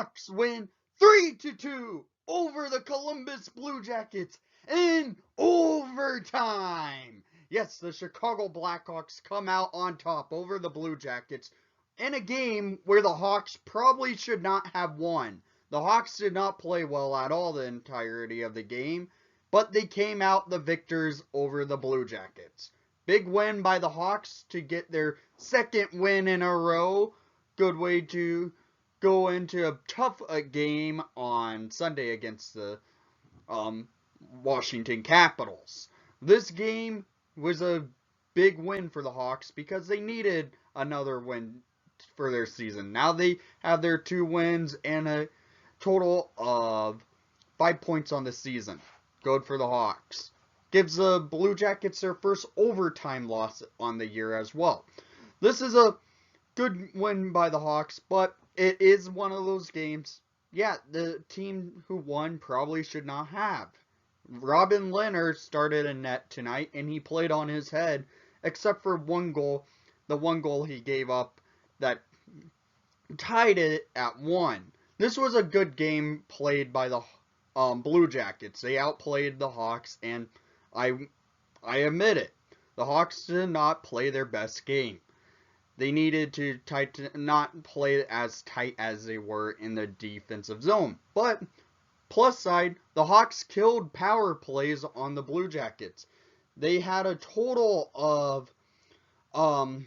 Blackhawks win 3-2 over the Columbus Blue Jackets in overtime. Yes, the Chicago Blackhawks come out on top over the Blue Jackets in a game where the Hawks probably should not have won. The Hawks did not play well at all the entirety of the game, but they came out the victors over the Blue Jackets. Big win by the Hawks to get their second win in a row. Good way to go into a tough game on Sunday against the Washington Capitals. This game was a big win for the Hawks because they needed another win for their season. Now they have their 2 wins and a total of 5 points on the season. Good for the Hawks. Gives the Blue Jackets their first overtime loss on the year as well. This is a good win by the Hawks, but it is one of those games, yeah, the team who won probably should not have. Robin Lenher started in net tonight, and he played on his head, except for one goal, the one goal he gave up that tied it at 1. This was a good game played by the Blue Jackets. They outplayed the Hawks, and I admit it. The Hawks did not play their best game. They needed to not play as tight as they were in the defensive zone. But plus side, the Hawks killed power plays on the Blue Jackets. They had a total of 4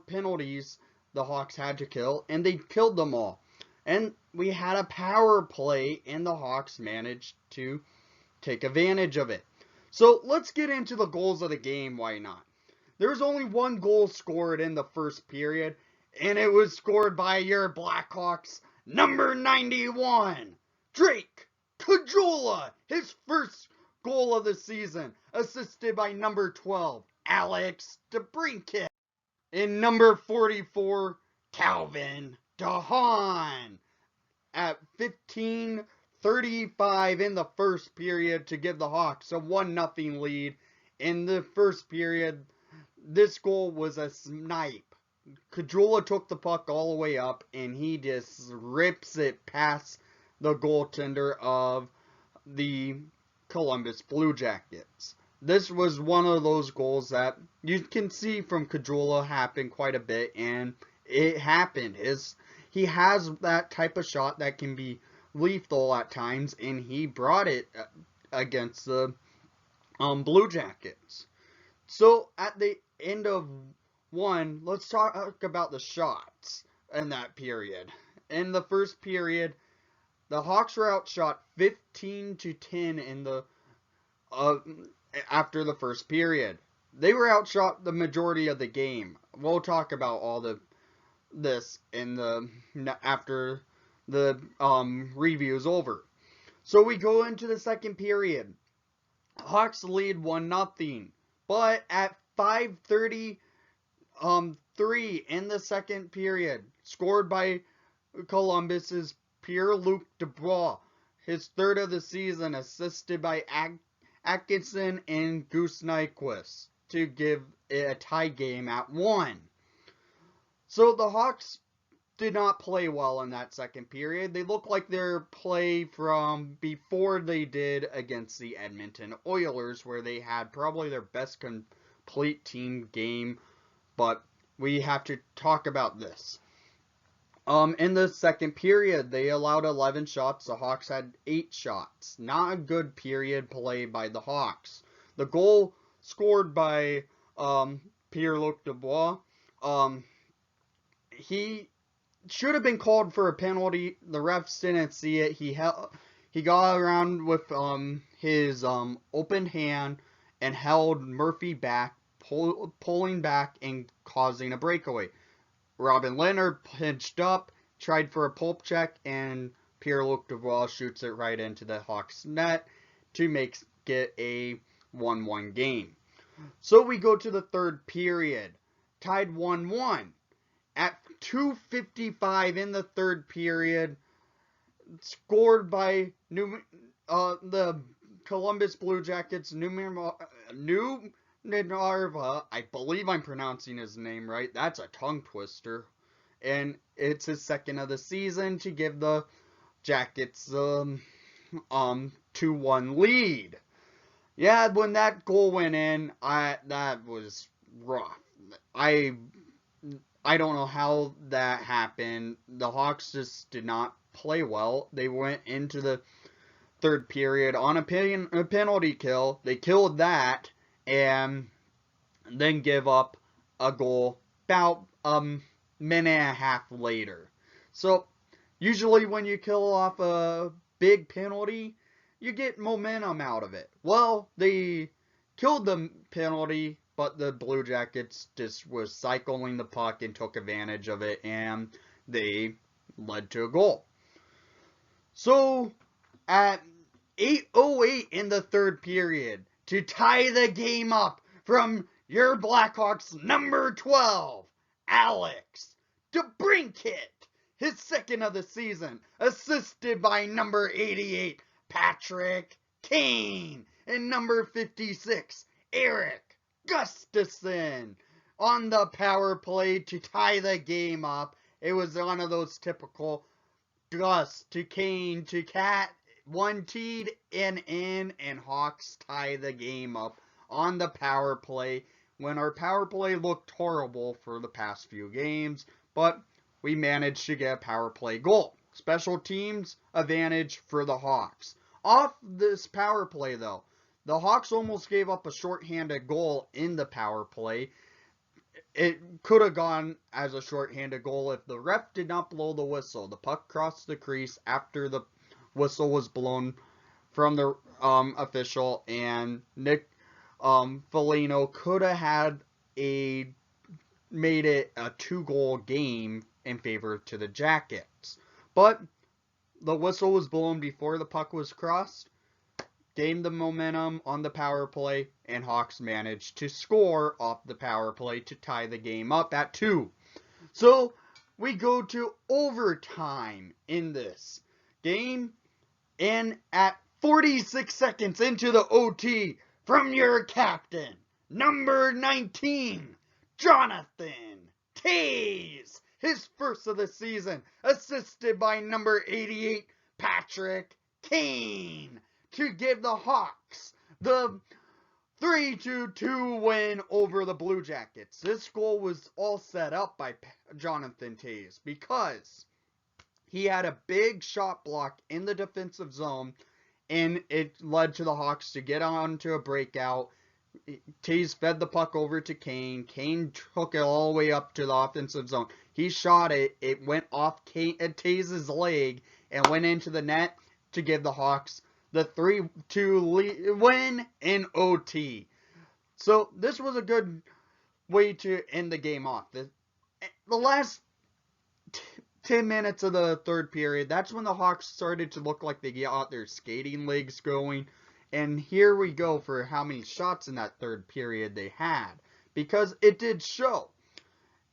penalties the Hawks had to kill, and they killed them all. And we had a power play, and the Hawks managed to take advantage of it. So let's get into the goals of the game. Why not? There was only 1 goal scored in the first period, and it was scored by your Blackhawks, number 91, Drake Caggiula, his first goal of the season, assisted by number 12, Alex DeBrincat, and number 44, Calvin DeHaan, at 15:35 in the first period to give the Hawks a 1-0 lead. In the first period, this goal was a snipe. Caggiula took the puck all the way up, and he just rips it past the goaltender of the Columbus Blue Jackets. This was one of those goals that you can see from Caggiula happen quite a bit, and it happened. He has that type of shot that can be lethal at times, and he brought it against the Blue Jackets. So at the end of 1, let's talk about the shots in that period. In the first period, the Hawks were outshot 15-10 in the after the first period. They were outshot the majority of the game. We'll talk about all this in the after the review is over. So we go into the second period. Hawks lead 1-0. But at 5:33 in the second period, scored by Columbus's Pierre-Luc Dubois, his 3rd of the season, assisted by Atkinson and Goose Nyquist to give it a tie game at 1. So the Hawks did not play well in that second period. They looked like their play from before they did against the Edmonton Oilers, where they had probably their best complete team game, but we have to talk about this. In the second period, they allowed 11 shots. The Hawks had 8 shots. Not a good period play by the Hawks. The goal scored by Pierre-Luc Dubois, he should have been called for a penalty. The refs didn't see it. He got around with his open hand and held Murphy back, pulling back and causing a breakaway. Robin Lenher pinched up, tried for a pulp check, and Pierre-Luc Dubois shoots it right into the Hawks net to make it a 1-1 game. So we go to the third period, tied 1-1. At 2:55 in the third period, scored by the Columbus Blue Jackets, New Narva. I believe I'm pronouncing his name right. That's a tongue twister. and it's his second of the season to give the Jackets 2-1 lead. Yeah, when that goal went in, that was rough. I don't know how that happened. The Hawks just did not play well. They went into the third period on a penalty kill. They killed that and then give up a goal about a minute and a half later. So usually when you kill off a big penalty, you get momentum out of it. Well, they killed the penalty, but the Blue Jackets just was cycling the puck and took advantage of it, and they led to a goal. So at 8:08 in the third period, to tie the game up from your Blackhawks number 12, Alex DeBrincat, his second of the season, assisted by number 88, Patrick Kane, and number 56, Eric Gustafson, on the power play to tie the game up. It was one of those typical Gus to Kane to Cat, one teed and in, and Hawks tie the game up on the power play when our power play looked horrible for the past few games, but we managed to get a power play goal. Special teams advantage for the Hawks. Off this power play, though, the Hawks almost gave up a shorthanded goal in the power play. It could have gone as a shorthanded goal if the ref did not blow the whistle. The puck crossed the crease after the whistle was blown from the official, and Nick Foligno could have had made it a 2-goal game in favor to the Jackets. But the whistle was blown before the puck was crossed, gained the momentum on the power play, and Hawks managed to score off the power play to tie the game up at 2. So we go to overtime in this game, and at 46 seconds into the OT, from your captain, number 19, Jonathan Toews, his first of the season, assisted by number 88, Patrick Kane, to give the Hawks the 3-2 win over the Blue Jackets. This goal was all set up by Jonathan Toews because he had a big shot block in the defensive zone, and it led to the Hawks to get on to a breakout. Toews fed the puck over to Kane. Kane took it all the way up to the offensive zone. He shot it. It went off Toews' leg and went into the net to give the Hawks the 3-2 win in OT. So this was a good way to end the game off. The last 10 minutes of the third period, that's when the Hawks started to look like they got their skating legs going. And here we go for how many shots in that third period they had, because it did show.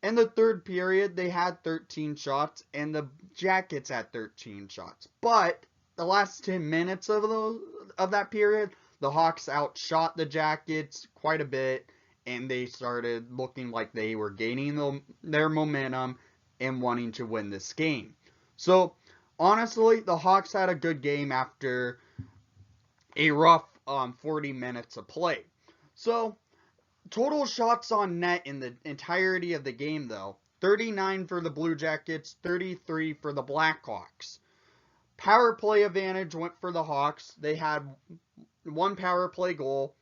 In the third period, they had 13 shots, and the Jackets had 13 shots. But the last 10 minutes of that period, the Hawks outshot the Jackets quite a bit, and they started looking like they were gaining their momentum and wanting to win this game. So, honestly, the Hawks had a good game after a rough 40 minutes of play. So, total shots on net in the entirety of the game, though, 39 for the Blue Jackets, 33 for the Blackhawks. Power play advantage went for the Hawks. They had one power play goal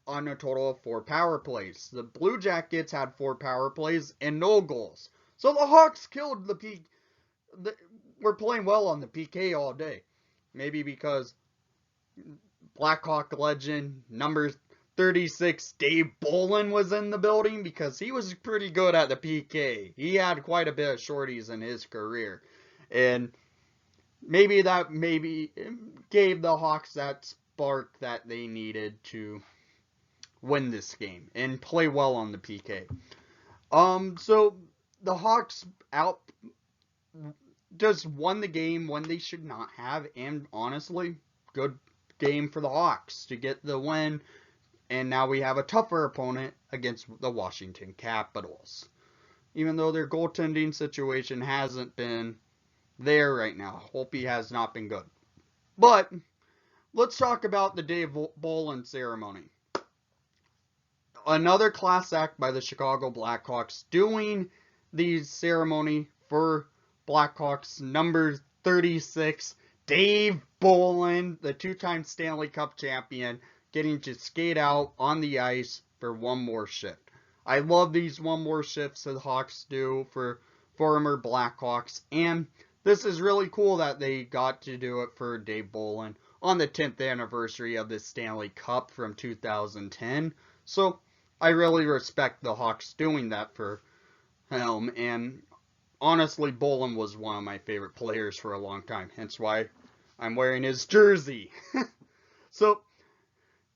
on a total of 4 power plays. The Blue Jackets had 4 power plays and no goals. So the Hawks killed were playing well on the PK all day. Maybe because Blackhawk legend number 36, Dave Bolin, was in the building, because he was pretty good at the PK. He had quite a bit of shorties in his career. And maybe that gave the Hawks that spark that they needed to win this game and play well on the PK. So the Hawks just won the game when they should not have, and honestly, good game for the Hawks to get the win. And now we have a tougher opponent against the Washington Capitals. even though their goaltending situation hasn't been there right now. Holtby has not been good. But let's talk about the Dave Bolin ceremony. Another class act by the Chicago Blackhawks doing the ceremony for Blackhawks number 36, Dave Bolin, the two-time Stanley Cup champion, getting to skate out on the ice for one more shift. I love these one more shifts that the Hawks do for former Blackhawks, and this is really cool that they got to do it for Dave Bolin on the 10th anniversary of the Stanley Cup from 2010. So I really respect the Hawks doing that for him, and honestly, Bolin was one of my favorite players for a long time, hence why I'm wearing his jersey. So,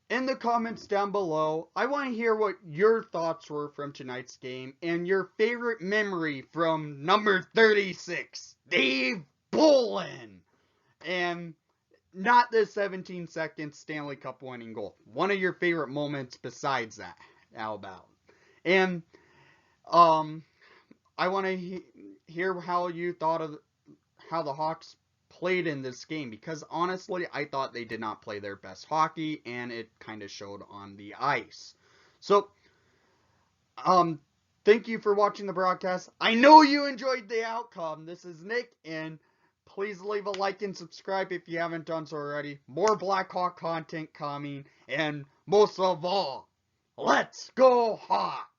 in the comments down below, I want to hear what your thoughts were from tonight's game and your favorite memory from number 36, Dave Bolin. And not the 17-second Stanley Cup winning goal. One of your favorite moments besides that. How about? And I want to hear how you thought of how the Hawks played in this game, because honestly, I thought they did not play their best hockey, and it kind of showed on the ice. So, thank you for watching the broadcast. I know you enjoyed the outcome. This is Nick, and please leave a like and subscribe if you haven't done so already. More Blackhawk content coming, and most of all, let's go Hawks!